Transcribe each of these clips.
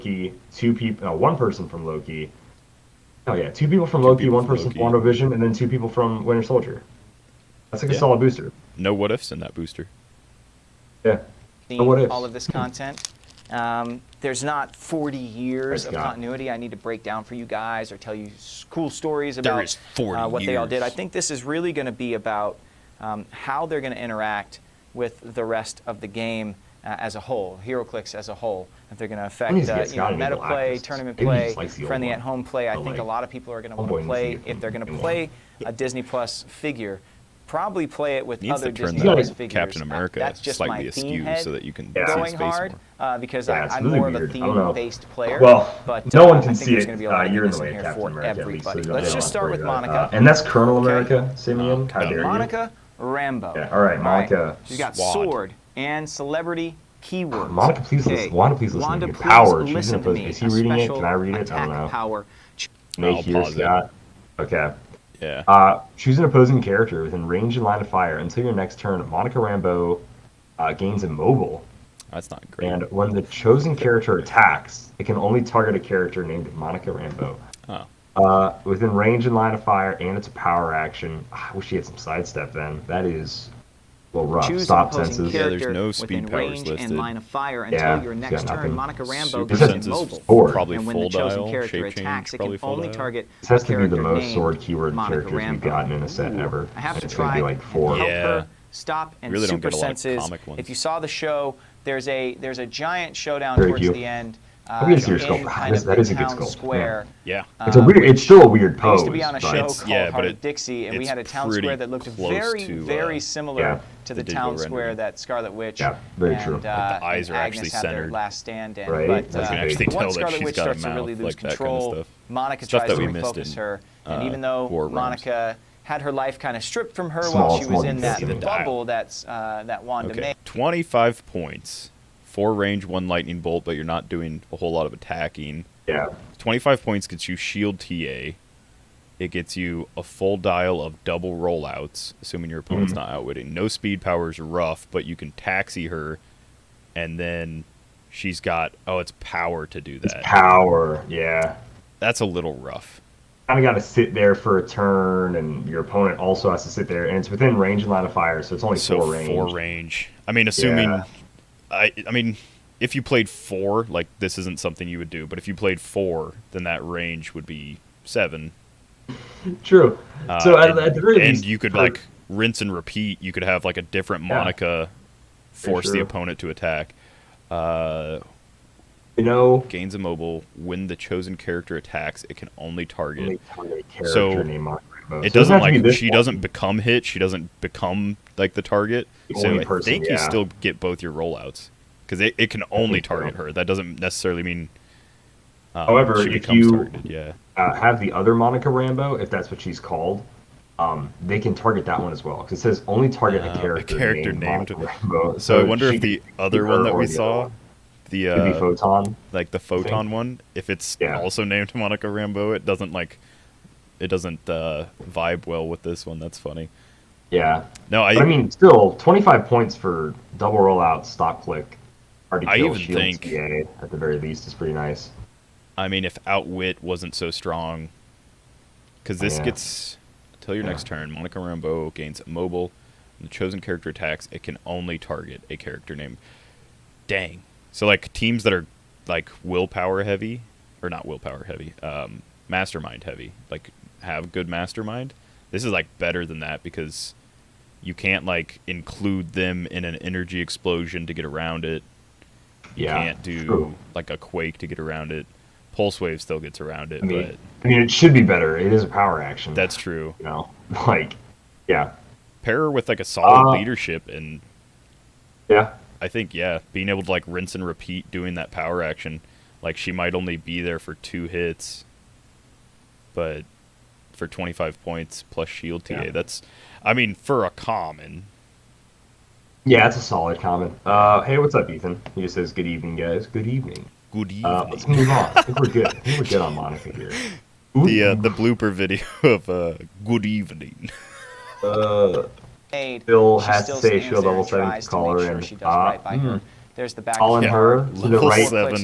Loki, two people, no, one person from Loki. Oh yeah, two people from Two Loki, people one from person from Loki. WandaVision, and then two people from Winter Soldier. That's like a solid booster. No what ifs in that booster. Yeah. No what ifs. All of this content. There's not 40 years of continuity I need to break down for you guys or tell you cool stories about what they all did. I think this is really going to be about how they're going to interact with the rest of the game as a whole, Heroclix as a whole. If they're going to affect meta play, tournament play, friendly at home play. I think a lot of people are going to want to play, if they're going to play a Disney Plus figure, probably play it with other Disney Plus figures. Captain America that's just slightly my askew head so that you can going see hard because I'm really more of a weird. theme-based player. Well, but no one can I see think it. There's be a lot of you're in the goodness way of here Captain for America. everybody. So Let's just start with Monica. And that's Colonel America, Simeon. How dare you? Monica Rambeau. Yeah, all right, Monica. She's got sword and celebrity keywords. Monica, please listen. Wanda, please listen to me. Power. She's in a Is he reading it? Can I read it? I don't know. Power. Nate here, Scott. Okay. Yeah. Choose an opposing character within range and line of fire until your next turn. Monica Rambeau gains immobile. That's not great. And when the chosen character attacks, it can only target a character named Monica Rambeau. Oh. Within range and line of fire, and it's a power action. I wish he had some sidestep then. That is a little rough. Choose Stop opposing senses. Yeah, there's no speed powers range listed. and line of fire until your next turn. Monica Rambeau Super goes senses immobile. probably And when full the chosen dial. character Shape attacks, change it can probably only full dial. target This has to be the character most named sword keyword Monica characters we've Rambeau. gotten in a set ever. I have to It's gonna try be like 4. and help Yeah. her stop and Really don't super get a lot of senses. comic ones. If you saw the show, there's a giant showdown Very towards cute. the end. That is a good in sculpt. kind of That the is a good town sculpt. square. Yeah. It's a weird. It's still a weird I pose. used to be on a show but called Heart of Dixie, and we had a town square that looked very similar to the town square that Scarlet Witch very true. and, the eyes and are Agnes actually had their centered. last stand in. Right. But You can actually tell once that Scarlet she's Witch got a starts to mouth, really lose like that kind of control, stuff. Monica Stuff tries that to we missed refocus in, her. And even though War Rooms. Monica had her life kind of stripped from her while she was in that bubble that Wanda made. 25 points. 4 range, 1 lightning bolt, but you're not doing a whole lot of attacking. Yeah. 25 points gets you shield TA. It gets you a full dial of double rollouts, assuming your opponent's not outwitting. No speed powers rough, but you can taxi her, and then she's got, it's power to do that. It's power, yeah. That's a little rough. Kind of got to sit there for a turn, and your opponent also has to sit there, and it's within range and line of fire, so it's only 4 range. 4 range. I mean, assuming... Yeah. I mean, if you played 4, like, this isn't something you would do, but if you played 4, then that range would be 7. True. So at the very least... And you could, like, rinse and repeat. You could have, like, a different Monica force the opponent to attack. Gains immobile. When the chosen character attacks, it can only target. So it doesn't, like, she doesn't become hit. She doesn't become, like, the target. So I think you still get both your rollouts. Because it can only target her. That doesn't necessarily mean however, she if becomes you targeted. have the other Monica Rambeau, if that's what she's called, they can target that one as well. Because it says only target a character named Rambeau. So I wonder if the other one that we saw, the Photon, like the Photon one, if it's also named Monica Rambeau, it doesn't vibe well with this one. That's funny. Yeah. No, I mean, still 25 points for double rollout, stop click, hard to kill, I even shield think TA, at the very least is pretty nice. I mean, if outwit wasn't so strong, because this gets until your next turn, Monica Rambeau gains immobile. When the chosen character attacks, it can only target a character named. Dang. So like teams that are like willpower heavy, or not willpower heavy, mastermind heavy, like have good mastermind. This is like better than that because you can't like include them in an energy explosion to get around it. You can't do like a quake to get around it. Pulse wave still gets around it, but I mean, it should be better. It is a power action. That's true. You know, like, yeah. Pair her with like a solid leadership, and I think being able to like rinse and repeat doing that power action, like she might only be there for 2 hits, but for 25 points plus shield TA, that's, I mean, for a common. Yeah, it's a solid common. Hey, what's up, Ethan? He just says, "Good evening, guys." Good evening. Good evening. Let's move on. I think we're good. I think we're good on Monica here. The blooper video of good evening. Bill has to say shield level 7 to call her in. She does right by her There's the back. Calling her to the right. 7.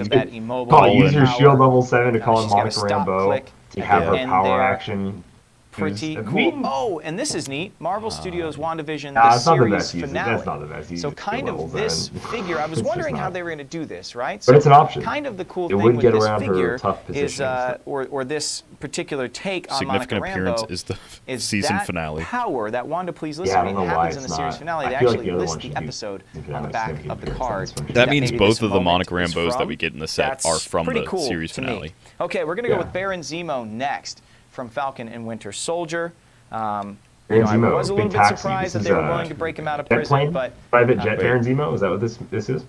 Use your shield level 7 to call in Monica Rambeau to have her power action. Pretty cool. Oh, and this is neat. Marvel Studios WandaVision, the series finale. That's not the best use. So kind of this figure, I was wondering how they were going to do this, right? But it's an option. Kind of the cool thing with this figure is, or this particular take on Monica Rambeau is the season finale. Power that Wanda Please Listen Me happens in the series finale. They actually list the episode on the back of the card. That means both of the Monica Rambeaus that we get in the set are from the series finale. Okay, we're going to go with Baron Zemo next. From Falcon and Winter Soldier. I was a little bit surprised that they were willing to break him out of prison, but private jet Baron Zemo, is that what this is?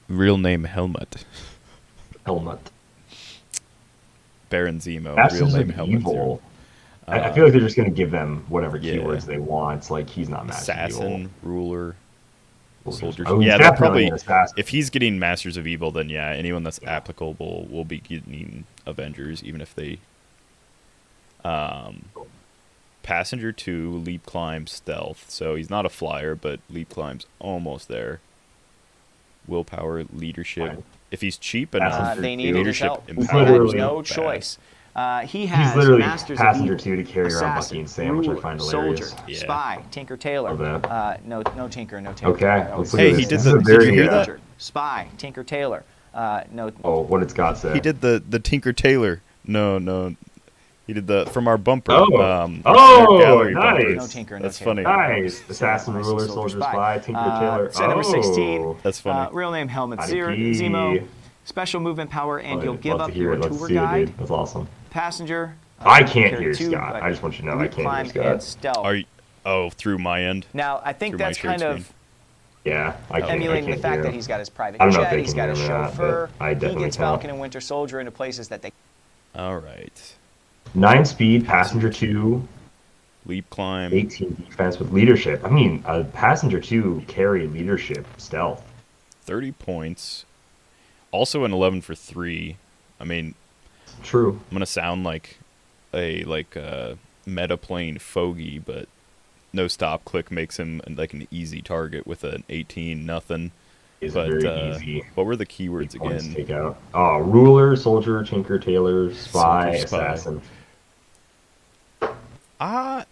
Real name Helmut. Baron Zemo. Real name Helmut. I feel like they're just going to give them whatever keywords they want. It's like he's not Master Assassin, Ruler, Soldier. Oh, yeah, that probably. If he's getting Masters of Evil, then yeah, anyone that's applicable will be getting Avengers, even if they. Passenger 2, leap climb, stealth. So he's not a flyer, but leap climb's almost there. Willpower, leadership. If he's cheap enough, they need leadership. There's no choice. He has he's literally Masters Passenger of 2 to carry around Bucky and Sam, which I find hilarious. Soldier, Spy, Tinker Tailor. No Tinker. Okay, let's look hey, at he this. did did you hear that? Spy, Tinker Tailor. No. Oh, what did Scott say? He did the Tinker Tailor. No. He did the from our bumper. Gallery nice. Bumper. No Tinker. That's funny. Nice. Assassin, Ruler, Soldier, Spy, Tinker, Tailor. Set number 16. That's funny. Real name Helmut Zemo. Special movement power, and you'll give up your tour guide. That's awesome. Passenger. I can't hear Scott. I just want you to know I can't hear Scott. Are you, through my end? Now I think that's kind of. Yeah, I can't. Emulating the fact that he's got his private jet, he's got his chauffeur. He gets Falcon and Winter Soldier into places that they. All right. 9 speed, Passenger 2. Leap climb. 18 defense with leadership. I mean, a Passenger 2 carry leadership stealth. 30 points. Also an 11 for 3. I mean, true. I'm gonna sound like a meta plane fogey, but no stop click makes him like an easy target with an 18 nothing. Very easy. What were the keywords again? Take out. Ruler, Soldier, Tinker, Tailor, Spy, Assassin.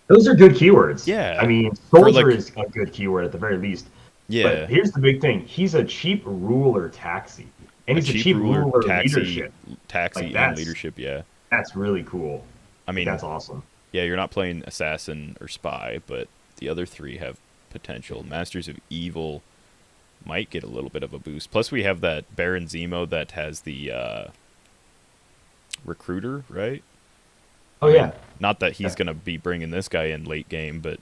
Those are good keywords. Yeah. I mean, Soldier is a good keyword at the very least. Yeah. But here's the big thing. He's a cheap ruler taxi. And he's a cheap ruler leadership. Taxi and leadership, yeah. That's really cool. I mean, that's awesome. Yeah, you're not playing Assassin or Spy, but the other 3 have potential. Masters of Evil might get a little bit of a boost. Plus, we have that Baron Zemo that has the Recruiter, right? Oh, yeah. Not that he's going to be bringing this guy in late game, but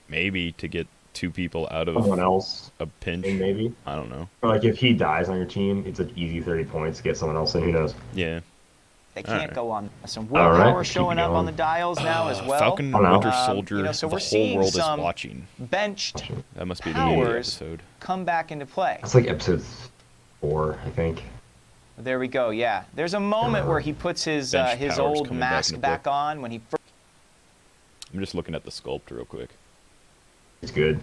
maybe to get 2 people out of someone else a pinch. Maybe. I don't know. Or like if he dies on your team, it's an easy 30 points to get someone else in. Who knows? Yeah. They can't go on. Some willpower showing up on the dials now as well. Falcon, Winter Soldier, so the we're whole world is some watching. Benched that must be the end of the episode. Come back into play. It's like episode 4, I think. There we go. Yeah, there's a moment where he puts his old mask back on when he. I'm just looking at the sculpt real quick. It's good.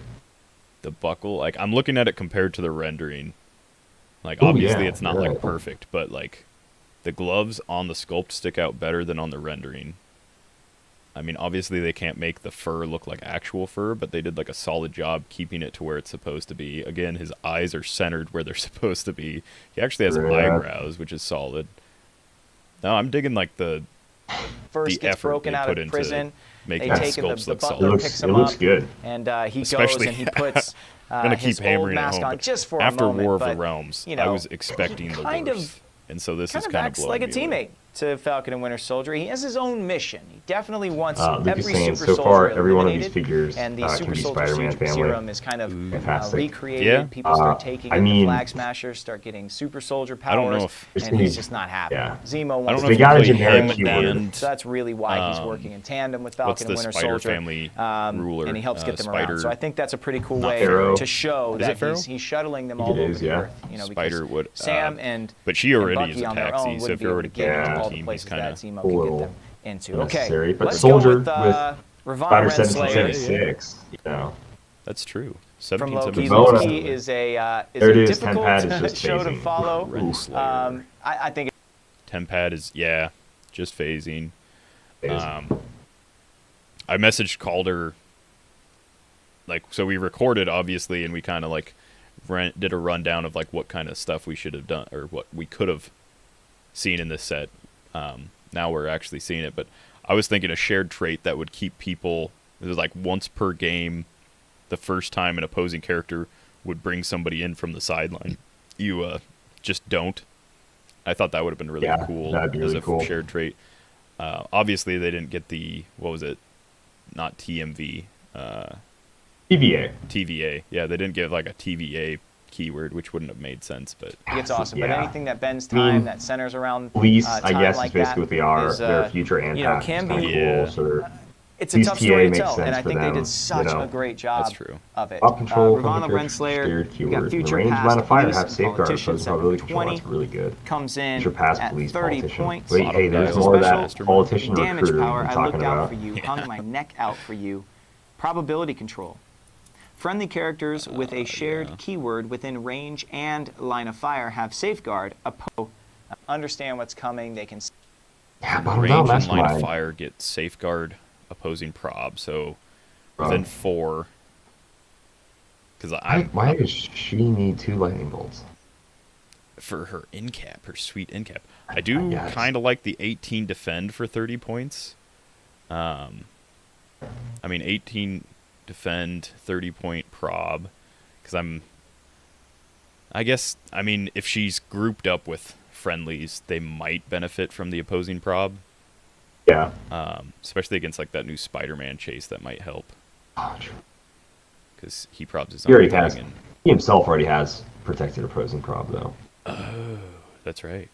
The buckle, like I'm looking at it compared to the rendering. Like obviously it's not like perfect, but like the gloves on the sculpt stick out better than on the rendering. I mean, obviously they can't make the fur look like actual fur, but they did like a solid job keeping it to where it's supposed to be. Again, his eyes are centered where they're supposed to be. He actually has eyebrows, which is solid. No, I'm digging like the effort broken they out put of into prison. making the sculpts look solid. Picks him it looks up, good. And he goes and he puts I'm gonna keep his old hammering mask it home, on just for after a moment. War of but, the Realms, you know, I was expecting the worst. And so this is kind of blowing like a me teammate away. to Falcon and Winter Soldier. He has his own mission. He definitely wants Luke every is saying, super so far, soldier every one of these eliminated, figures and the can super be soldier SpiderMan family. serum is kind of recreated. Yeah. People start taking I it. mean, The Flag Smashers start getting super soldier powers, I don't know if and he's just not happy. Yeah. Zemo wants I don't know They if got a you play generic him keyword. and so that's really why he's working in tandem with what's Falcon the and Winter Spider Soldier. family ruler, and he helps get them around. So I think that's a pretty cool Not way Pharaoh. to show Is it that he's shuttling them all over the earth. You know, Spider because would Sam and but she already Bucky is a on their taxi, own so if wouldn't you're be already able to get playing into on all the the team, he's places kind that of Zemo can get them into. Okay, but let's Soldier go with with Ravonna Spider Renslayer. 1776, you know. That's true. From 17, Loki. 17. Loki is a difficult show to follow. I think Tempad is, yeah, just phasing. I messaged Calder, like, so we recorded, obviously, and we kind of, like, did a rundown of, like, what kind of stuff we should have done, or what we could have seen in this set. Now we're actually seeing it, but I was thinking a shared trait that would keep people, it was like once per game, the first time an opposing character would bring somebody in from the sideline. You just don't. I thought that would have been really cool as a shared trait. Obviously, they didn't get the, what was it? Not TMV. TVA. TVA. Yeah, they didn't get like a TVA keyword, which wouldn't have made sense. But it's awesome. But anything that bends time, that centers around police, I guess, like is basically what they are. Their future and past. Can be cool. So it's a tough story to tell, and I think they did such a great job of it. Up control, Ravana Renslayer, you got future, range, past, line of fire, police, have safeguard, politicians, probability 20, control. That's really good. Comes in future, past, at police, 30 politician. points. Wait, hey, there's more of that politician damage recruiter power. we've been I talking looked out about. for you, hung my neck out for you. Probability control. Friendly characters with a shared keyword within range and line of fire have safeguard. Understand what's coming. They can. Yeah, but range and line of fire get safeguard opposing prob. So within 4. Because why does she need 2 lightning bolts? For her in-cap, her sweet in-cap. I do kind of like the 18 defend for 30 points. I mean, 18 defend, 30-point prob. Because I mean, if she's grouped up with friendlies, they might benefit from the opposing prob. Yeah. Especially against, like, that new SpiderMan chase, that might help. Oh, true. Because he probs his own. He already has. And he himself already has protected opposing prob, though. Oh, that's right.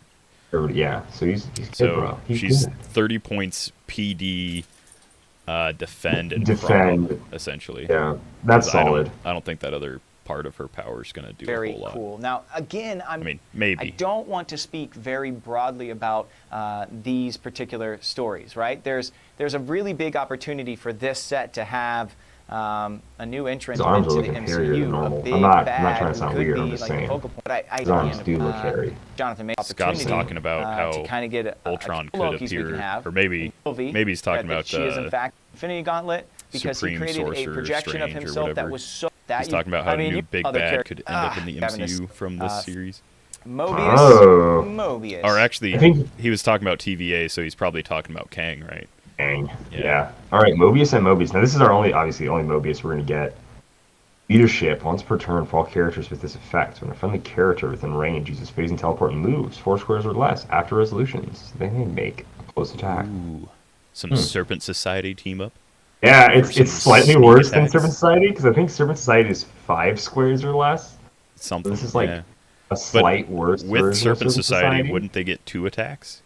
Yeah, so he's good, bro. She's good. 30 points PD, defend, and prop, essentially. Yeah, that's solid. I don't think that other part of her power is going to do a whole lot. Very cool. Now, again, I mean, maybe. I don't want to speak very broadly about these particular stories, right? There's a really big opportunity for this set to have a new entrant into the MCU. A big I'm not bad trying to sound weird. I'm just saying. His arms do look hairy. Jonathan made Scott's talking about how to kind of get Ultron could appear, or maybe he's talking about she is in fact Infinity Gauntlet because Supreme he created Sorcerer, a projection of Strange, himself that was so that he's talking about how a new big bad could end up in the MCU from this series. Mobius. Or actually, he was talking about TVA, so he's probably talking about Kang, right? Kang. Yeah. All right, Mobius and Mobius. Now, this is our only Mobius we're going to get. Leadership, once per turn for all characters with this effect. When a friendly character within range uses phasing teleport and moves 4 squares or less after resolutions, they may make a close attack. Ooh. Some Serpent Society team up? Yeah, it's slightly worse than Serpent Society, because I think Serpent Society is 5 squares or less. Something. This is like a slight worse version with Serpent of Society, wouldn't they get 2 attacks?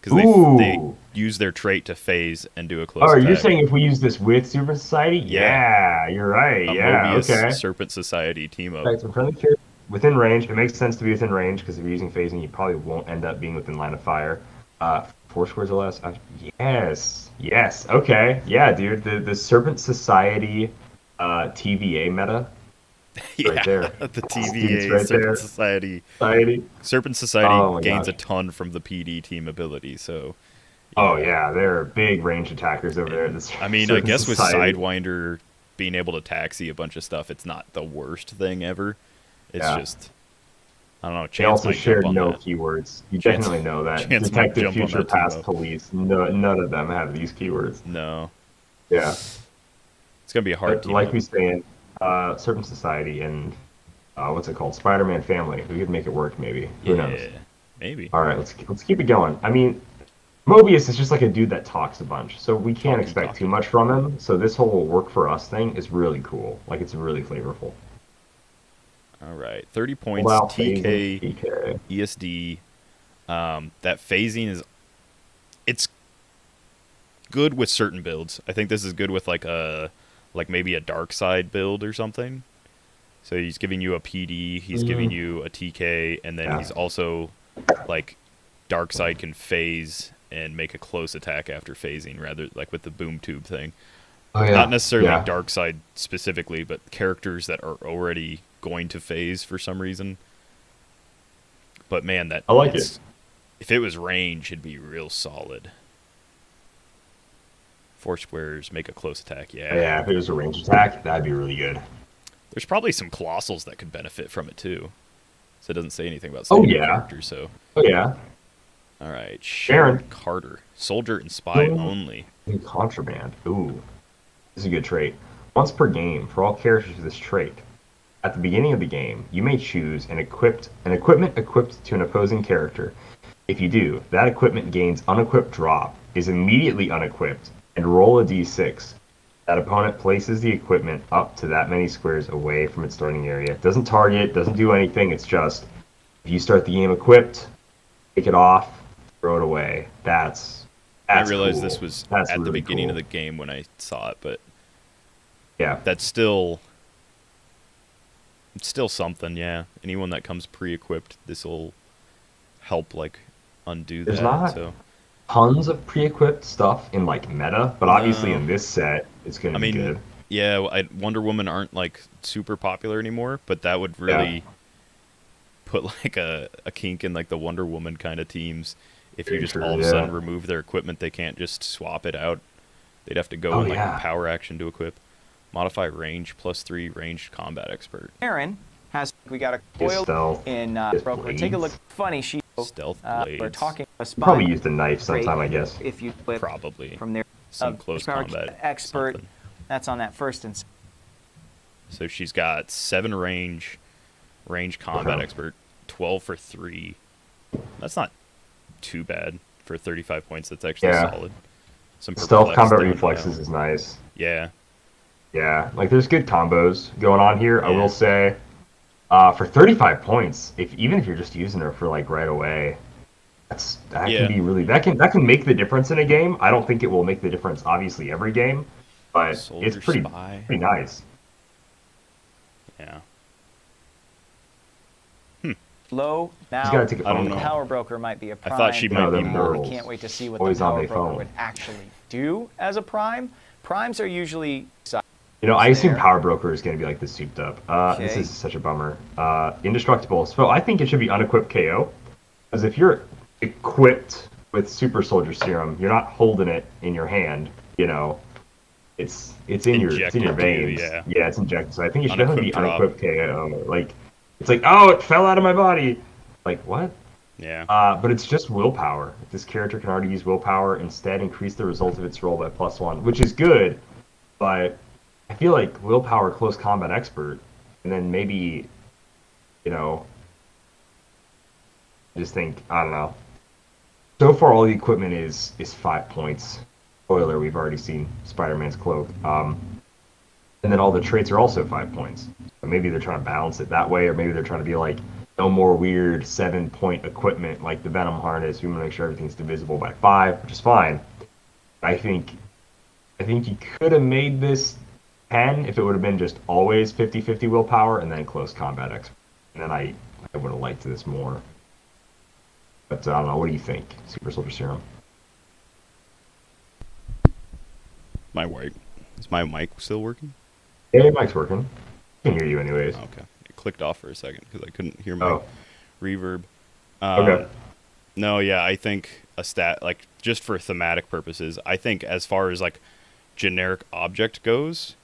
Because they use their trait to phase and do a close attack. You're saying if we use this with Serpent Society? Yeah, you're right. Mobius Serpent Society team up. Right, so friendly character within range. It makes sense to be within range, because if you're using phasing, you probably won't end up being within line of fire. 4 squares or less? Yes. Okay. Yeah, dude. The Serpent Society TVA meta. Right there. The TVA right Serpent Society. Serpent Society gains a ton from the PD team ability, so. Yeah, they're big range attackers over there. I guess with Sidewinder being able to taxi a bunch of stuff, it's not the worst thing ever. It's just, I don't know. They also shared no keywords. You definitely know that. Detective, Future, Past, Police. None of them have these keywords. No. Yeah. It's gonna be a hard team. Like we saying. Serpent Society and what's it called? SpiderMan Family. We could make it work, maybe. Who knows? Maybe. All right, let's keep it going. I mean, Mobius is just like a dude that talks a bunch, so we can't expect too much from him. So this whole work for us thing is really cool. Like, it's really flavorful. All right, 30 points. TK, ESD. That phasing it's good with certain builds. I think this is good with like maybe a dark side build or something. So he's giving you a PD, he's giving you a TK, and then he's also like dark side can phase and make a close attack after phasing, rather like with the boom tube thing. Oh yeah. Not necessarily Yeah. Darkseid specifically, but characters that are already going to phase for some reason. But man, I like it. if it was range, it'd be real solid. 4 squares, make a close attack. Yeah. Yeah, if it was a range attack, that'd be really good. There's probably some colossals that could benefit from it too. So it doesn't say anything about Oh saving yeah. characters. So. Oh yeah. All right, Sharon Carter, soldier and spy only. Contraband. Ooh, this is a good trait. Once per game, for all characters with this trait, at the beginning of the game, you may choose an equipment equipped to an opposing character. If you do, that equipment gains unequipped drop, is immediately unequipped, and roll a d6. That opponent places the equipment up to that many squares away from its starting area. It doesn't target, doesn't do anything. It's just if you start the game equipped, take it off, throw it away. That's I realized cool. this was That's at the really beginning cool. of the game when I saw it, but Yeah. that's still it's still something. Yeah, anyone that comes pre-equipped, this will help like undo There's that. not So tons of pre-equipped stuff in like meta, but obviously No. in this set, it's going I to be mean, good. yeah, Wonder Woman aren't like super popular anymore, but that would really put like a kink in like the Wonder Woman kind of teams. If you Very just true, all of a yeah. sudden remove their equipment, they can't just swap it out. They'd have to go Oh, in like yeah. a power action to equip. Modify range +3 ranged combat expert. Sharon has, we got a His coil stealth, in his Broker. blades. Take a look. Funny, she. Stealth We're blades. talking a You spy. probably used a knife trait sometime, I guess. If you flip Probably. from there. Some close power combat expert. something. That's on that first and. So she's got 7 range combat Okay. expert, 12 for 3. That's not too bad for 35 points. That's actually Yeah. solid. Some Stealth perplex combat down reflexes now. is nice. Yeah. Yeah, like there's good combos going on here. I Yeah. will say, for 35 points, even if you're just using her for like right away, that Yeah. can be really that can make the difference in a game. I don't think it will make the difference obviously every game, but Soldier it's pretty spy. nice. Yeah. Low now. He's got to take a I don't phone know. call. Power Broker might be a prime. thought she You know, might be them more. girls. Can't wait to see what Always the on Power their Broker phone. would actually do as a prime. Primes are usually. You know, I assume There. Power Broker is going to be like the souped up. This Okay. is such a bummer. Indestructible. So I think it should be unequipped KO. Because if you're equipped with Super Soldier Serum, you're not holding it in your hand. You know, it's in your Injected too, veins. yeah. It's injected. So I think it should definitely be Unequipped drop. unequipped KO. Like, it's like, oh, it fell out of my body. Like what? Yeah. But it's just willpower. This character can already use willpower. Instead, increase the result of its roll by +1, which is good. But I feel like willpower, close combat expert, and then maybe, you know, I just think I don't know. So far, all the equipment is 5 points. Spoiler: we've already seen Spider-Man's cloak. And then all the traits are also 5 points. So maybe they're trying to balance it that way, or maybe they're trying to be like, no more weird 7-point equipment like the Venom harness. We want to make sure everything's divisible by 5, which is fine. I think you could have made this 10 if it would have been just always 50-50 willpower and then close combat expert. And then I would have liked this more. But I don't know. What do you think, Super Soldier Serum? Is my mic still working? Yeah, your mic's working. I can hear you anyways. Okay. It clicked off for a second because I couldn't hear my reverb. Okay. No, yeah, I think a stat, like, just for thematic purposes, I think as far as, like, generic object goes,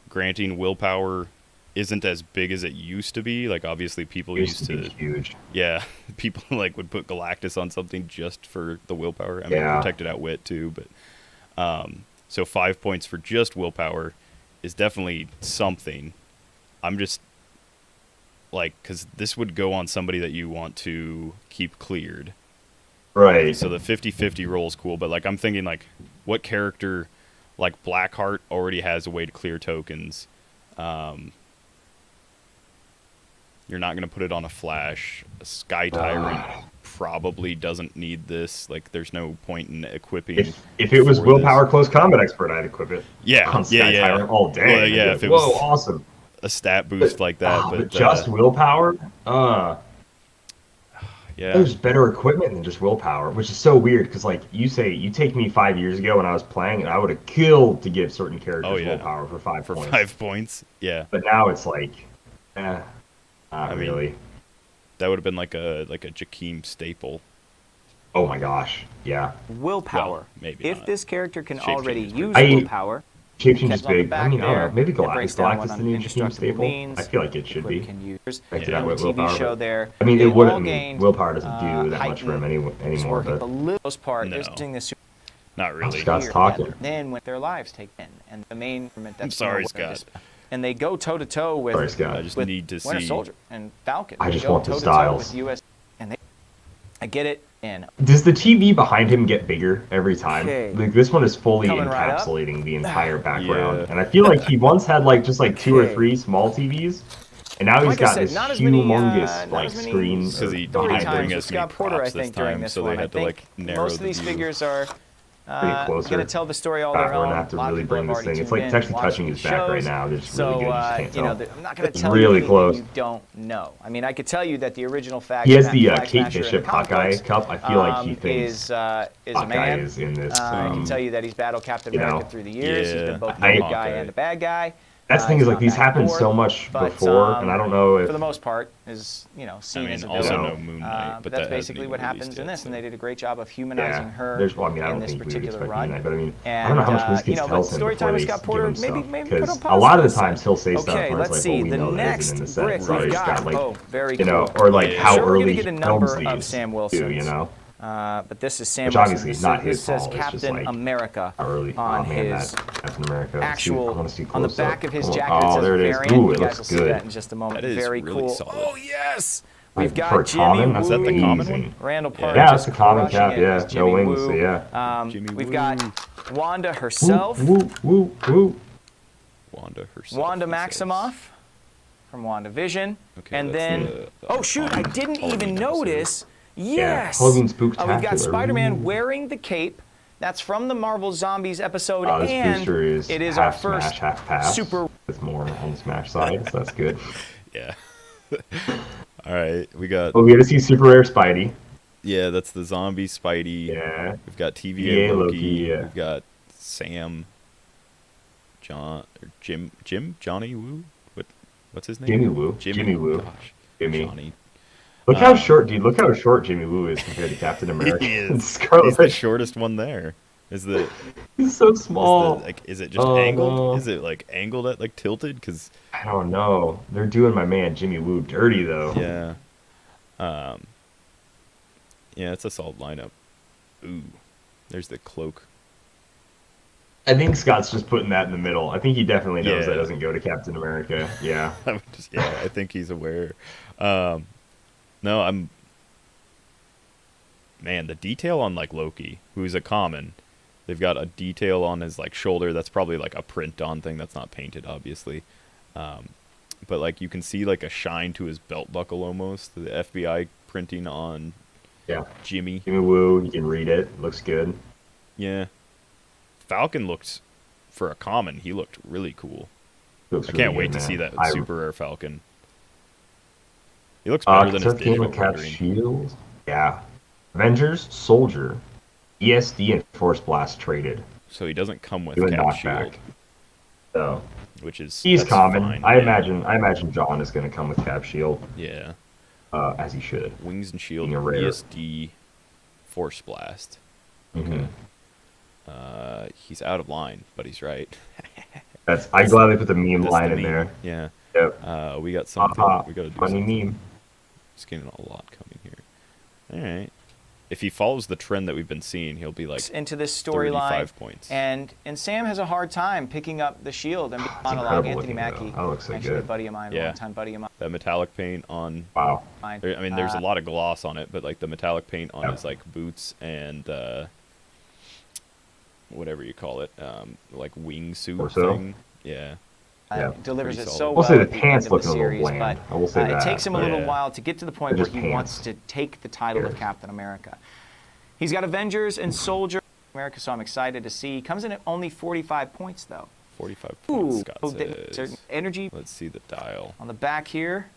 granting willpower isn't as big as it used to be. Like, obviously people used to be huge. Yeah, people, like, would put Galactus on something just for the willpower. I mean, Yeah. protected outwit, too, but, so 5 points for just willpower is definitely something. I'm just, like, because this would go on somebody that you want to keep cleared. Right. So the 50-50 roll is cool, but, like, I'm thinking, like, what character, like, Blackheart already has a way to clear tokens. You're not going to put it on a Flash. A Sky Tyrant probably doesn't need this. Like, there's no point in equipping. If it was for willpower this. close combat expert, I'd equip it. Yeah, On Sky yeah. Tyrant all day. Well, yeah, I'd if be it like, whoa, was awesome. a stat boost like that, But but just willpower? yeah, Yeah. There's better equipment than just willpower, which is so weird because, like, you say you take me 5 years ago when I was playing, and I would have killed to give certain characters willpower for 5 points. 5 points, yeah. But now it's like, not really. Mean, that would have been like a Jakeem staple. Oh my gosh, yeah. Willpower. Well, maybe if not. this character can already use I, willpower. Shape-change is big. I mean, I don't know. Maybe Galactus the new Jakeem staple? I feel like it should be. TV show there. I mean, it wouldn't. Willpower doesn't do that much for him anymore. For the most part, they're using this. Not really. Scott's talking. Then when their lives take in, and the main. I'm sorry, Scott. And they go toe to toe with. Sorry, Scott. I just need to Winter see. Soldier and Falcon. I just want the styles. With and I get it. And does the TV behind him get bigger every time? Okay. Like this one is fully Coming encapsulating right the entire background, Yeah. and I feel like he once had like just like 2 or 3 small TVs, and now he's got this humongous screen. Because he story didn't times bring with as many Scott Porter, I props think, this during time, this so one. they had to like narrow most of these figures are closer. going to tell the story all their We're own. gonna have to really bring this thing. It's like it's actually touching his back right now. They're just really good. You just can't tell. I'm not going to tell really you close. you don't know. I mean, I could tell you that the original fact. He has the Kate Bishop Hawkeye cup. I feel like he thinks is a Hawkeye man. is in this. I can tell you that he's battled Captain America through the years. He's been both the I- good guy and the bad guy. That's the thing is like these happen so much before, and I don't know if for the most part is seen as a also villain. no Moon Knight, but that's that basically what happens in this, and they did a great job of humanizing her there's, well, I mean, I in don't this think we would particular expect run. Moon Knight, but I mean, And, I don't know how much this kid but tells him story before time they with Scott give Porter, him stuff. maybe put Because on a pause lot of for the a times he'll say stuff Okay, where it's let's like, see. well, we The know that isn't in the next set. brick So we've he's got. got like, Oh, very you know, cool. or like how Sure, we're gonna early get a he number films of these Sam too, Wilson's. you know? But this is Sam Which Wilson. obviously is not his This says fault. It's just Captain like America how early. on Oh man, his that Captain America. I actual want to see on the close back up. of his Oh, jacket. It says there it is. variant. Ooh, You it guys looks will see good. that in just a moment. That is Very really cool. solid. Oh yes. Like, We've got for a common, Jimmy that's Is that the Woo. common amazing. one? Randall Park. Yeah, just that's the common crushing cap. it Yeah, as no Jimmy wings. Woo. So yeah. Jimmy We've Woo. got Wanda herself. Woo, woo, woo. Wanda herself. Wanda he says. Maximoff from WandaVision. Okay, And that's then, the oh shoot, I didn't even Halloween notice. Yes. Halloween We've got Spooktacular. Spider-Man Ooh. wearing the cape. That's from the Marvel Zombies episode, This and booster is it is half our first Smash, half pass. super. With more on the Smash side, so that's good. Yeah. All right, we got. Well, we get to see Super Rare Spidey. Yeah, that's the zombie Spidey. Yeah. We've got TVA TVA Loki. Loki, yeah. We've got Sam. Johnny Woo. What's his name? Jimmy Woo. Jimmy Woo. Gosh. Jimmy. Johnny. Look how short, dude. Look how short Jimmy Woo is compared to Captain America. He is. Scarlet He's the Witch. shortest one there. Is the He's so small. is it just Oh, angled? no. Is it like angled at like tilted? Because I don't know. They're doing my man Jimmy Woo dirty though. yeah, yeah, it's a solid lineup. Ooh, there's the cloak. I think Scott's just putting that in the middle. I think he definitely knows Yeah. that doesn't go to Captain America. Yeah. I think he's aware. No, man, the detail on like Loki, who's a common, they've got a detail on his like shoulder that's probably like a print on thing that's not painted, obviously. But like you can see like a shine to his belt buckle almost. The FBI printing on Yeah. Jimmy. Jimmy Woo, you can read it. Looks good. Yeah. Falcon looked, for a common, he looked really cool. Looks I really can't wait good, to see man. that super rare Falcon. He looks better than his digital Cap rendering. Shield. Yeah. Avengers, Soldier, ESD, and Force Blast traded. So he doesn't come with Doing Cap knockback. Shield, So which is he's that's common. fine, I yeah. imagine John is going to come with Cap Shield, Yeah. as he should. Wings and Shield, Being a rare. ESD, Force Blast. Mm-hmm. He's out of line, but he's right. I'm glad they put the meme That's line the in meme. there. Yeah. Yep. We got something. We got to do funny something. meme. Just getting a lot coming here. All right. If he follows the trend that we've been seeing, he'll be like Into this 35 storyline, points. and Sam has a hard time picking up the shield and monologue. incredible Anthony looking, Mackie, though. That looks so actually a good. buddy of mine, Yeah. longtime buddy of mine. That metallic paint on. Wow. Mine. I mean, there's a lot of gloss on it, but like the metallic paint on Yeah. his like boots and whatever you call it, like wingsuit Torso? thing. Yeah. Yeah. Delivers Pretty it solid. so I'll well say the at the pants end of the look a little series, bland. but I will say it that, takes him a little Yeah. while to get to the point They're where he just wants to pants. take the title of Yes. Captain America. He's got Avengers and Soldier America, so I'm excited to see. He comes in at only 45 points, though. 45 points, Ooh, Scott certain says. energy Let's see the dial. on the back here.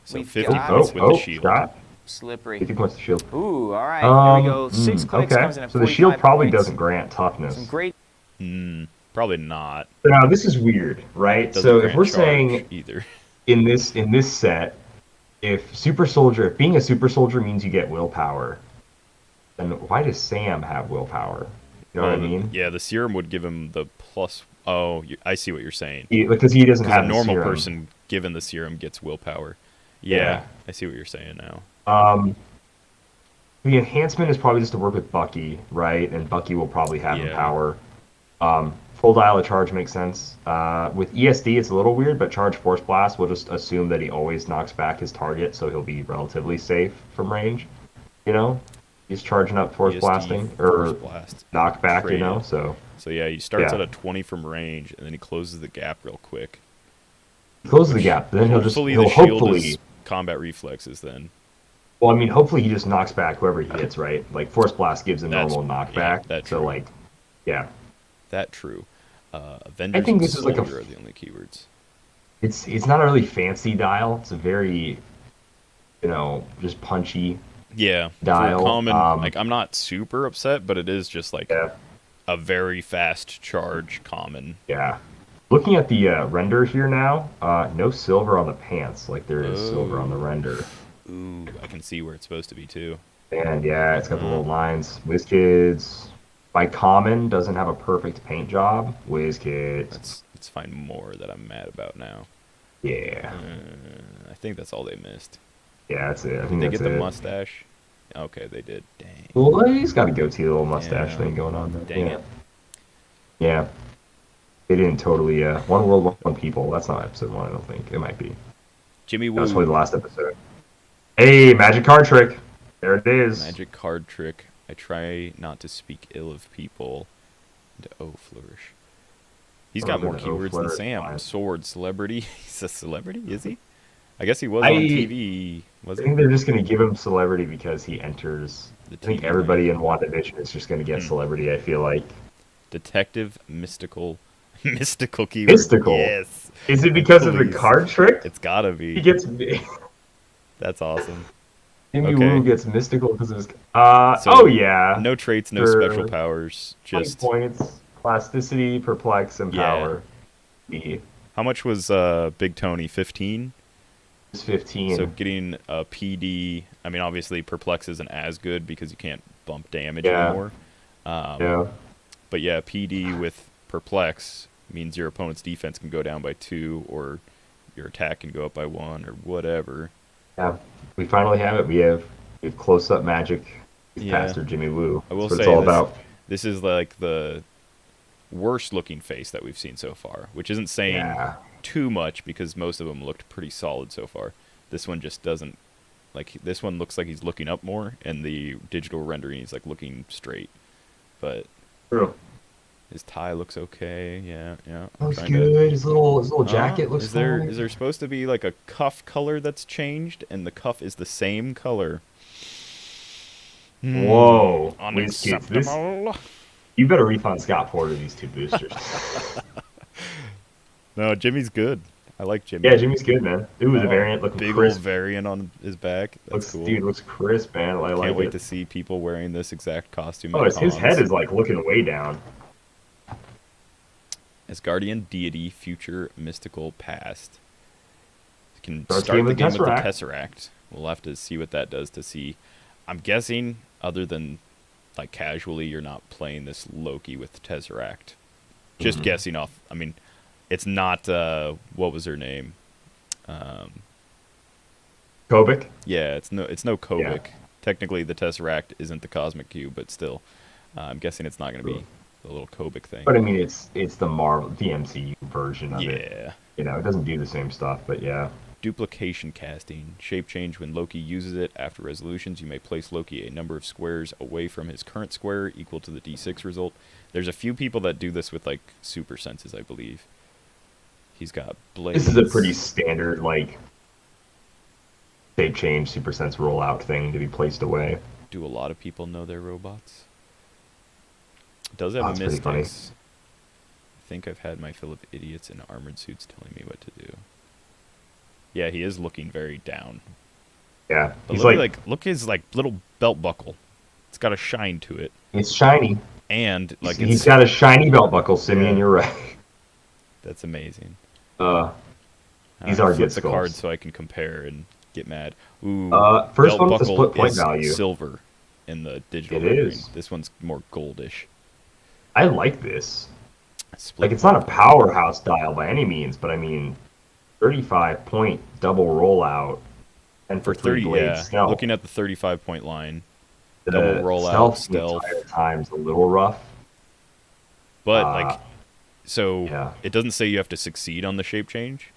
So We've 50 got- points with the shield. Scott. Slippery. 50 points to shield. Ooh, all right. Here we go. 6 clicks okay. comes in at So the 45 shield probably points. doesn't grant toughness. Some great. Probably not. Now this is weird, right? Doesn't So if grant we're charge saying either. in this set, if being a super soldier means you get willpower, then why does Sam have willpower? You know what I mean? Yeah, the serum would give him the plus. Oh, I see what you're saying. Because he doesn't Because have a the normal serum. person given the serum gets willpower. Yeah, I see what you're saying now. The enhancement is probably just to work with Bucky, right? And Bucky will probably have empower. Full dial of charge makes sense. With ESD, it's a little weird, but charge force blast will just assume that he always knocks back his target, so he'll be relatively safe from range. You know, he's charging up force ESD, blasting force blast, knockback. traded. You know, so yeah, he starts at a 20 from range, and then he closes the gap real quick. He closes the gap, then he'll hopefully combat reflexes then. Well, I mean, hopefully he just knocks back whoever he hits, right? Like force blast gives a normal knockback. That's so true. like, yeah. That true. Avengers I think this and is like Soldier are the only keywords. It's not a really fancy dial. It's a very, just punchy. Yeah. Dial. For common, like I'm not super upset, but it is just like a very fast charge common. Yeah. Looking at the render here now, no silver on the pants like there is silver on the render. Ooh, I can see where it's supposed to be too. And yeah, it's got the little lines. WizKids. By common, doesn't have a perfect paint job. WizKids. Let's find more that I'm mad about now. Yeah. I think that's all they missed. Yeah, that's it. I Did think they that's get the it. mustache? Okay, they did. Dang. Well, he's got a goatee little mustache thing going on there. Dang it. Yeah. They didn't totally. One World, One People. That's not episode 1, I don't think. It might be. Jimmy Woo. That was probably the last episode. Hey, magic card trick. There it is. Magic card trick. I try not to speak ill of people. And flourish. He's got more keywords than Sam. Fine. Sword, celebrity. He's a celebrity, is he? I guess he was on TV. I think they're just going to give him celebrity because he enters. I think everybody in WandaVision is just going to get celebrity, I feel like. Detective, mystical keyword. Mystical? Yes. Is it because of the card trick? It's gotta be. He gets... That's awesome. Jimmy Woo gets mystical because of his... oh, yeah. No traits, no special powers. Just 20 points, plasticity, perplex, and power. How much was Big Tony? 15? It's 15. So getting a PD... I mean, obviously, perplex isn't as good because you can't bump damage anymore. But yeah, PD with perplex means your opponent's defense can go down by 2, or your attack can go up by 1, or whatever. Yeah, we finally have it. We have close-up magic. Pastor Jimmy Woo. I will say it's all about. This is like the worst-looking face that we've seen so far, which isn't saying too much because most of them looked pretty solid so far. This one just doesn't. Like, this one looks like he's looking up more, and the digital rendering he's like looking straight. But True. His tie looks okay. Yeah. Looks good. His little jacket looks good. Is there supposed to be like a cuff color that's changed, and the cuff is the same color? Whoa. Unacceptable. You better refund Scott Porter these 2 boosters. No, Jimmy's good. I like Jimmy. Yeah, Jimmy's good, man. Ooh, the variant looking big crisp. Old variant on his back. That's cool. Dude, looks crisp, man. I like it. Can't wait to see people wearing this exact costume. Oh, his head is like looking way down. Asgardian deity, future, mystical, past. You can start the game with the Tesseract. We'll have to see what that does to see. I'm guessing, other than like casually, you're not playing this Loki with Tesseract. Just guessing off. I mean, it's not. What was her name? Kobik? Yeah, it's no Kobik. Yeah. Technically, the Tesseract isn't the Cosmic Cube, but still, I'm guessing it's not going to be the little Kobik thing. But I mean, it's the MCU version of it. Yeah. You know, it doesn't do the same stuff, but yeah. Duplication casting. Shape change when Loki uses it. After resolutions, you may place Loki a number of squares away from his current square equal to the D6 result. There's a few people that do this with, like, super senses, I believe. He's got blades. This is a pretty standard, like, shape change, super sense rollout thing to be placed away. Do a lot of people know their robots? It does have mystics. I think I've had my fill of idiots in armored suits telling me what to do. Yeah, he is looking very down. Yeah, But he's look his like little belt buckle. It's got a shine to it. it's shiny. And like He's got a shiny belt buckle, Simeon. Yeah. You're right. That's amazing. These All right, are good flip the card sculpts. so I can compare and get mad. Ooh, First belt one with the buckle split point is value. silver in the digital It rendering. is. This one's more goldish. I like this. Split Like, it's not a point value. powerhouse dial by any means, but I mean, 35 point double rollout and For for 3 30, blade yeah. stealth. Looking at the 35-point line, The double rollout, the stealth. entire time's a little rough. But Uh, so yeah. it doesn't say you have to succeed on the shape change.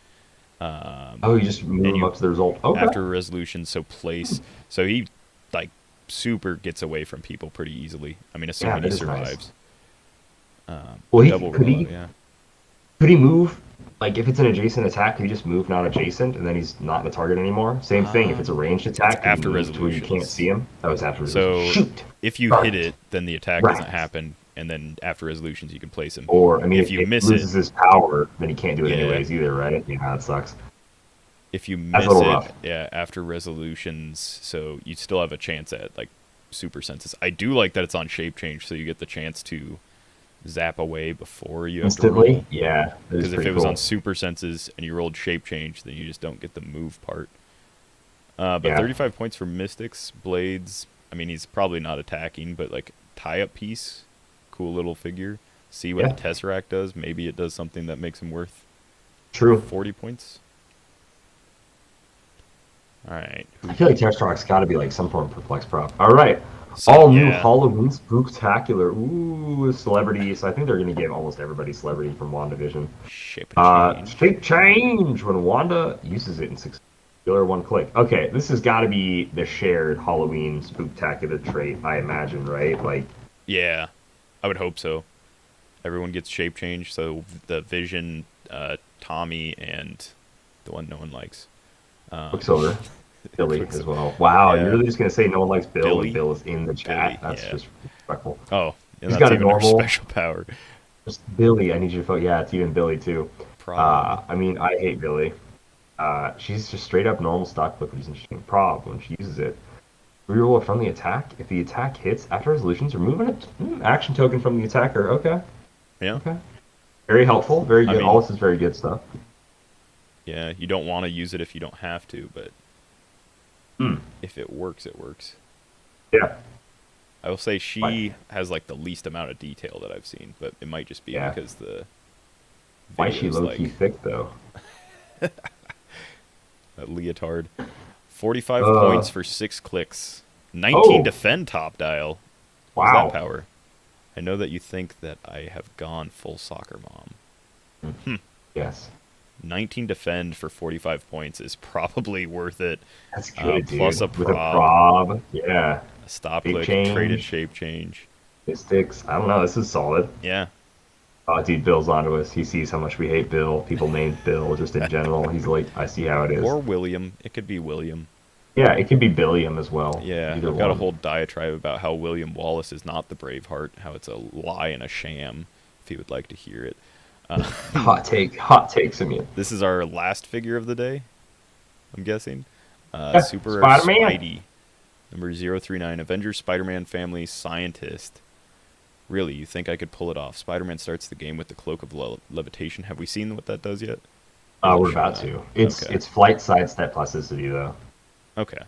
Oh, you just move and him you up to the result. Okay. after resolution, so place. So he like super gets away from people pretty easily. I mean, assuming that he is nice. survives. Well, Double rollout, yeah. could he move? Like, if it's an adjacent attack, could he just move not adjacent, and then he's not the target anymore? Same thing. If it's a ranged attack, could he after move to where you can't resolutions. see him? That was after So resolutions. Shoot! if you Darn hit it, then the attack Right. doesn't happen, and then after resolutions you can place him. Or, I mean, if you it miss loses his power, then he can't do it Yeah. anyways either, right? Yeah, that sucks. if you That's a miss little it, rough. yeah, after resolutions, so you still have a chance at like super senses. I do like that it's on shape change, so you get the chance to zap away before you have to roll. Instantly? Yeah, that is Because if pretty it was cool. on super senses and you rolled shape change, then you just don't get the move part. But Yeah. 35 points for Mystics, Blades. I mean, he's probably not attacking, but like tie-up piece, cool little figure. See what Yeah. the Tesseract does. Maybe it does something that makes him worth True. 40 points. All right. I feel like Terrastrock's got to be like some form of perplex prop. All right. So, All new yeah. Halloween Spooktacular. Ooh, celebrity. So I think they're going to give almost everybody celebrity from WandaVision. Shape change. Shape change when Wanda uses it in singular one click. Okay, this has got to be the shared Halloween Spooktacular trait, I imagine, right? Like, Yeah, I would hope so. Everyone gets shape change, so the Vision, Tommy, and the one no one likes. Quicksilver. Billy as well. Wow, Yeah. you're really just going to say no one likes Bill Billy? and Bill is in the chat? Billy, That's yeah. just respectful. Oh, and He's that's got a even our normal- special power. Just Billy, I need you to vote. Yeah, it's even Billy too. Prob. I mean, I hate Billy. She's just straight up normal stock flip, which is interesting. Prob when she uses it. Reroll it from the attack. If the attack hits after resolutions, remove an action token from the attacker. Okay. Yeah. Okay. Very helpful. Very good. mean- All this is very good stuff. Yeah, you don't want to use it if you don't have to, but Hmm. if it works, it works. Yeah. I will say she Why- has like the least amount of detail that I've seen, but it might just be Yeah. because the Why is she video's, low key thick though? that leotard. 45 Uh. points for 6 clicks. 19 Oh. defend top dial. What's Wow. that power? I know that you think that I have gone full soccer mom. Yes. 19 defend for 45 points is probably worth it. That's good, dude. Plus a With a prob. prob. Yeah. A stop Shape click, change. traded shape change. Mystics. I don't know. This is solid. Yeah. Oh, dude, Bill's onto us. He sees how much we hate Bill. People named Bill just in general. He's like, I see how it is. Or William. It could be William. Yeah, it could be Billiam as well. Yeah, Either I've got a one. whole diatribe about how William Wallace is not the Braveheart, how it's a lie and a sham, if he would like to hear it. Hot take, Simeon. This is our last figure of the day, I'm guessing. Yeah, Super Spider-Man. Spidey, number 039, Avengers Spider-Man Family Scientist. Really, you think I could pull it off? Spider-Man starts the game with the Cloak of Levitation. Have we seen what that does yet? We're about to. It's flight sidestep plasticity though. Okay.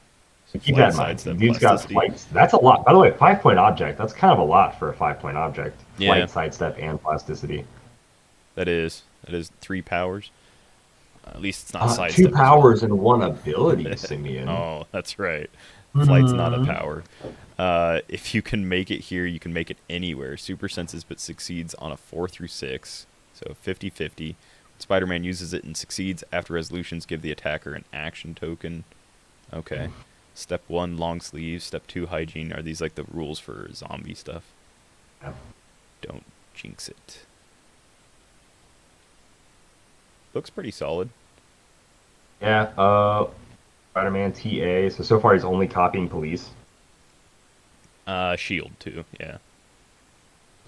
So Keep flight that in mind. sidestep Dude's got plasticity. flights. That's a lot. By the way, 5-point object. That's kind of a lot for a 5-point object. Yeah. Flight sidestep and plasticity. That is 3 powers. At least it's not sidestep. 2 as well. powers and 1 ability, Simeon. Oh, that's right. Flight's not Mm-hmm. a power. If you can make it here, you can make it anywhere. Super senses but succeeds on a 4 through 6. So 50-50. Spider-Man uses it and succeeds. After resolutions, give the attacker an action token. Okay. Step 1, long sleeves. Step 2, hygiene. Are these like the rules for zombie stuff? Yeah. Don't jinx it. Looks pretty solid. Yeah, Spider-Man TA. So far he's only copying police. Shield too, yeah.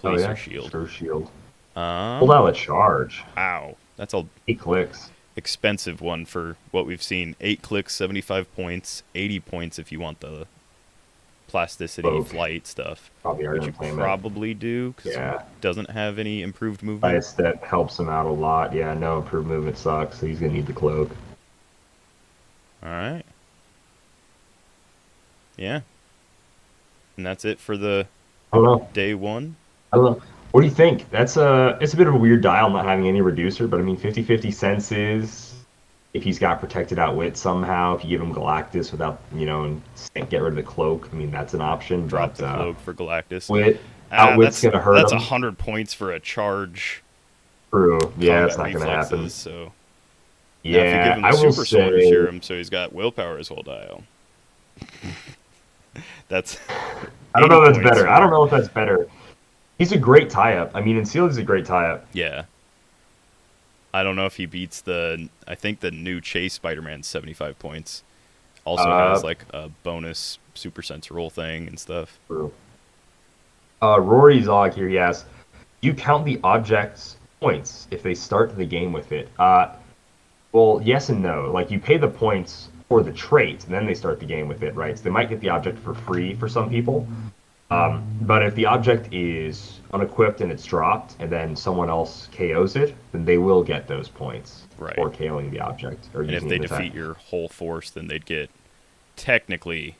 Police or shield. Sure, shield. Um, Hold out a charge. Wow. That's all. 8 clicks. expensive one for what we've seen. 8 clicks, 75 points, 80 points if you want the plasticity flight stuff, which you probably do because it doesn't have any improved movement. That helps him out a lot. Yeah, no improved movement sucks, so he's going to need the cloak. All right. Yeah. And that's it for the day one. I don't know. What do you think? It's a bit of a weird dial not having any reducer, but I mean 50-50 senses. If he's got protected outwit somehow, if you give him Galactus without, and get rid of the cloak, I mean that's an option. Drop the cloak for Galactus. Outwit's gonna hurt that's him. 100 points for a charge. True. Yeah, it's not gonna happen. So yeah, if you give him the Super Soldier Serum, so he's got willpower his whole dial. That's. I don't know if that's better. I don't know if that's better. He's a great tie-up. I mean, in Sealed, he's a great tie-up. Yeah. I don't know if he beats I think the new Chase Spider-Man 75 points. Also has like a bonus super sense roll thing and stuff. True. Rory Zog here, he asks, do you count the object's points if they start the game with it? Well, yes and no. Like, you pay the points for the trait, and then they start the game with it, right? So they might get the object for free for some people. But if the object is unequipped and it's dropped, and then someone else KOs it, then they will get those points for KOing the object. And if they defeat your whole force, then they'd get, technically,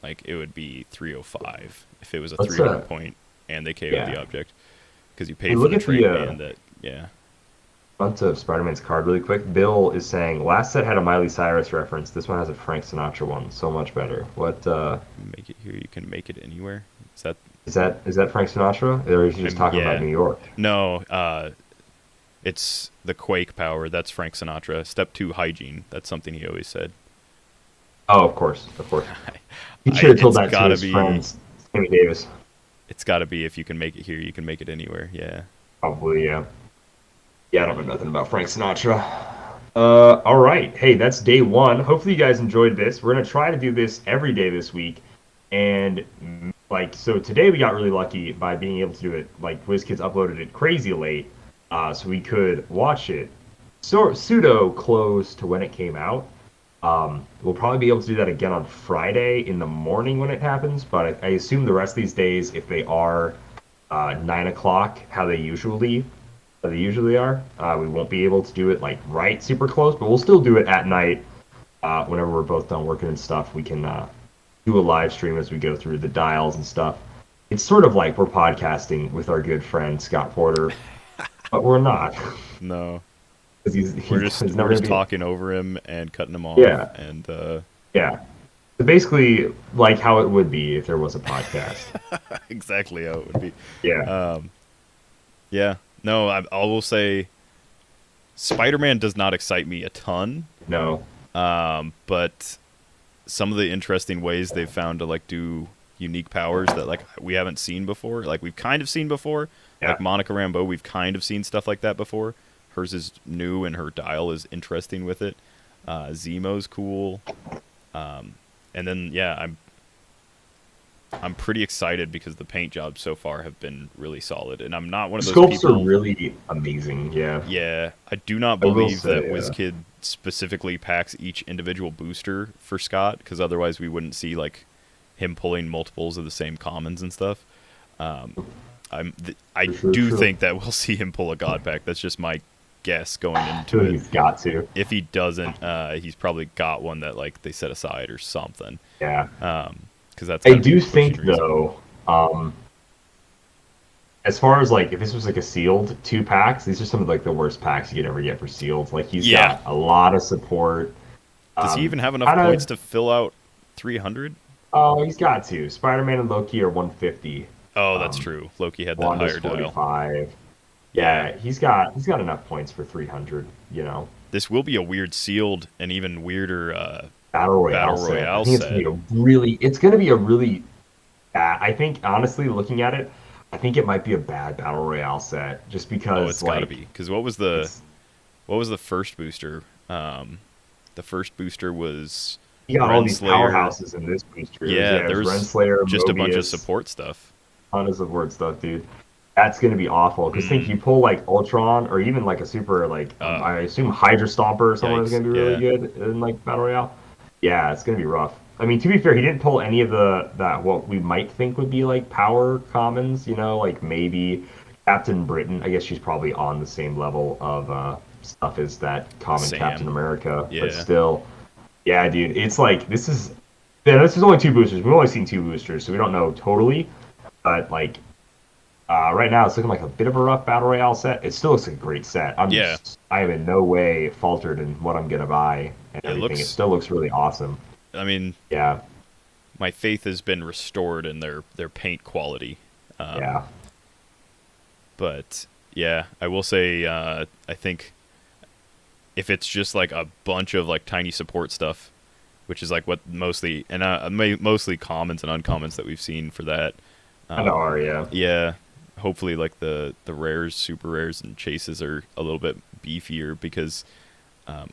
like, it would be 305 if it was a 300 point and they KO'd the object. Because you paid for the trait and that, Onto Spider-Man's card really quick. Bill is saying, last set had a Miley Cyrus reference. This one has a Frank Sinatra one. So much better. What? Make it here. You can make it anywhere. Is that Frank Sinatra? Or is he just talking about New York? No. It's the Quake power. That's Frank Sinatra. Step 2, hygiene. That's something he always said. Oh, of course. He should have told that to his friend, Sammy Davis. It's got to be if you can make it here, you can make it anywhere. Yeah. Probably, yeah. Yeah, I don't know nothing about Frank Sinatra. All right. Hey, that's day one. Hopefully you guys enjoyed this. We're going to try to do this every day this week. And, so today we got really lucky by being able to do it. Like, WizKids uploaded it crazy late, so we could watch it pseudo close to when it came out. We'll probably be able to do that again on Friday in the morning when it happens. But I assume the rest of these days, if they are 9 o'clock, how they usually are. We won't be able to do it right super close, but we'll still do it at night. Whenever we're both done working and stuff, we can do a live stream as we go through the dials and stuff. It's sort of like we're podcasting with our good friend Scott Porter, but we're not. No, we're just talking over him and cutting him off. Yeah, and yeah. So basically, like how it would be if there was a podcast. Exactly how it would be. Yeah. Yeah. No, I will say Spider-Man does not excite me a ton. No. But some of the interesting ways they've found to do unique powers that we haven't seen before. We've kind of seen before. Yeah. Like Monica Rambeau, we've kind of seen stuff like that before. Hers is new and her dial is interesting with it. Zemo's cool. And then I'm pretty excited because the paint jobs so far have been really solid, and I'm not one of those sculpts people. Are really amazing. Yeah. Yeah, I do not believe that WizKid specifically packs each individual booster for Scott, because otherwise we wouldn't see him pulling multiples of the same commons and stuff. I do think that we'll see him pull a God pack. That's just my guess going into it. He's got to. If he doesn't, he's probably got one that they set aside or something. Yeah. That's I do think though, as far as if this was a sealed 2 packs, these are some of the worst packs you could ever get for sealed. He's got a lot of support. Does he even have enough points to fill out 300? Oh, he's got to. Spider-Man and Loki are 150. Oh, that's true. Loki had that Wanda's higher 45. Dial. Yeah, he's got enough points for 300. This will be a weird sealed and even weirder. Battle Royale set. It's going to be a really I think, honestly, looking at it, I think it might be a bad Battle Royale set, just because... it's got to be. Because what was the first booster? The first booster was... You got all these powerhouses in this booster. Yeah, there was Renslayer, just Mobius, a bunch of support stuff. Ton of support stuff, dude. That's gonna be awful. Because think you pull like Ultron or even like a super like I assume Hydra Stomper or someone is gonna be really good in like Battle Royale. Yeah, it's gonna be rough. I mean, to be fair, he didn't pull any of that what we might think would be like power commons. You know, like maybe Captain Britain. I guess she's probably on the same level of stuff as that common Sam. Captain America. Yeah. But still, yeah, dude, it's like this is only 2 boosters. We've only seen 2 boosters, so we don't know totally. But like right now, it's looking like a bit of a rough battle royale set. It still looks like a great set. I am in no way faltered in what I'm gonna buy and everything. It still looks really awesome. I mean, yeah, my faith has been restored in their paint quality. Yeah. But yeah, I will say I think if it's just like a bunch of like tiny support stuff, which is like what mostly mostly commons and uncommons that we've seen for that. Yeah. Hopefully, like the rares, super rares, and chases are a little bit beefier because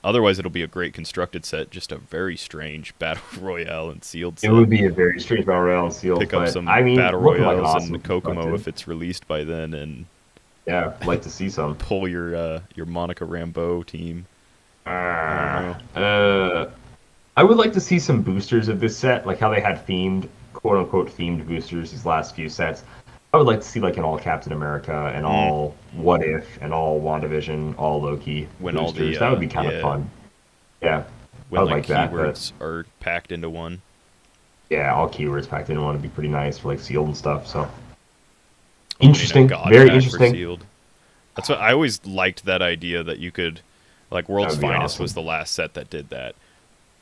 otherwise it'll be a great constructed set. Just a very strange battle royale and sealed set. It would be a very strange battle royale and sealed. Pick up some battle royales like awesome and Kokomo if it's released by then, and yeah, I'd like to see some. Pull your Monica Rambeau team. I would like to see some boosters of this set, like how they had themed, quote unquote, themed boosters these last few sets. I would like to see like an all Captain America and all What If and all WandaVision, all Loki when boosters. All the, that would be kind of fun. Yeah, when I would like keywords that, are packed into one. Yeah, all keywords packed into one would be pretty nice for like sealed and stuff. So interesting, very interesting. Sealed. That's what I always liked, that idea that you could, like World's Finest was the last set that did that,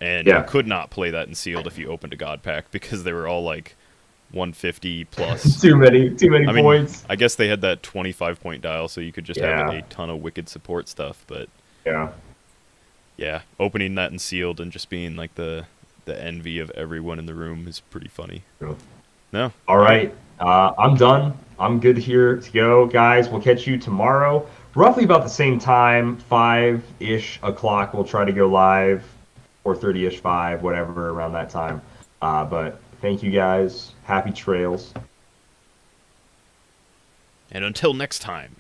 and you could not play that in sealed if you opened a God Pack because they were all like 150 plus. too many points. I guess they had that 25-point dial, so you could just have a ton of wicked support stuff. But yeah, opening that in sealed and just being like the envy of everyone in the room is pretty funny. Cool. No. All right, I'm done. I'm good here to go, guys. We'll catch you tomorrow, roughly about the same time, 5-ish o'clock. We'll try to go live, 4:30-ish, 5, whatever, around that time. But thank you, guys. Happy trails. And until next time.